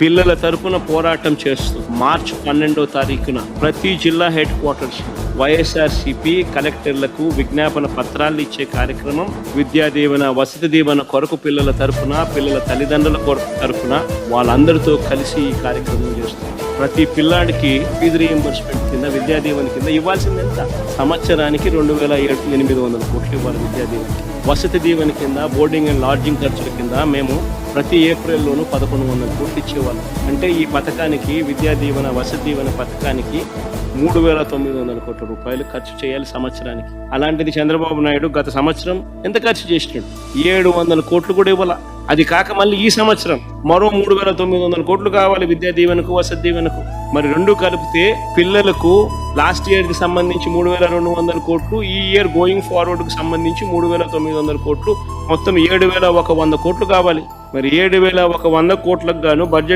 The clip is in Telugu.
పిల్లల తరపున పోరాటం చేస్తూ మార్చి 12వ తారీఖున ప్రతి జిల్లా హెడ్ క్వార్టర్స్ వైఎస్ఆర్సీపీ కలెక్టర్లకు విజ్ఞాపన పత్రాలు ఇచ్చే కార్యక్రమం విద్యా దీవెన వసతి దీవెన కొరకు పిల్లల తరపున పిల్లల తల్లిదండ్రుల కొరకు తరపున వాళ్ళందరితో కలిసి ఈ కార్యక్రమం చేస్తాం. ప్రతి పిల్లాడికి ఫీజు రీయింబర్స్మెంట్ కింద విద్యా దీవెన కింద ఇవ్వాల్సింది ఎంత? సంవత్సరానికి 2,800 కోట్లు ఇవ్వాలి విద్యా దీవెన. వసతి దీవెన కింద బోర్డింగ్ అండ్ లాడ్జింగ్ ఖర్చుల కింద మేము ప్రతి ఏప్రిల్లోనూ 1,100 కోట్లు ఇచ్చేవాళ్ళం. అంటే ఈ పథకానికి విద్యా దీవెన వసతి దీవెన పథకానికి 3,900 కోట్ల రూపాయలు ఖర్చు చేయాలి సంవత్సరానికి. అలాంటిది చంద్రబాబు నాయుడు గత సంవత్సరం ఎంత ఖర్చు చేసినాడు? 700 కోట్లు కూడా ఇవ్వాల. అది కాక మళ్ళీ ఈ సంవత్సరం మరో 3,900 కోట్లు కావాలి విద్యా దీవెనకు వసతి దీవెనకు. మరి రెండు కలిపితే పిల్లలకు లాస్ట్ ఇయర్ కి సంబంధించి 3,200 కోట్లు, ఈ ఇయర్ గోయింగ్ ఫార్వర్డ్ కు సంబంధించి 3,900 కోట్లు, మొత్తం 7,100 కోట్లు కావాలి. మరి 7,100 కోట్లకు గాను బడ్జెట్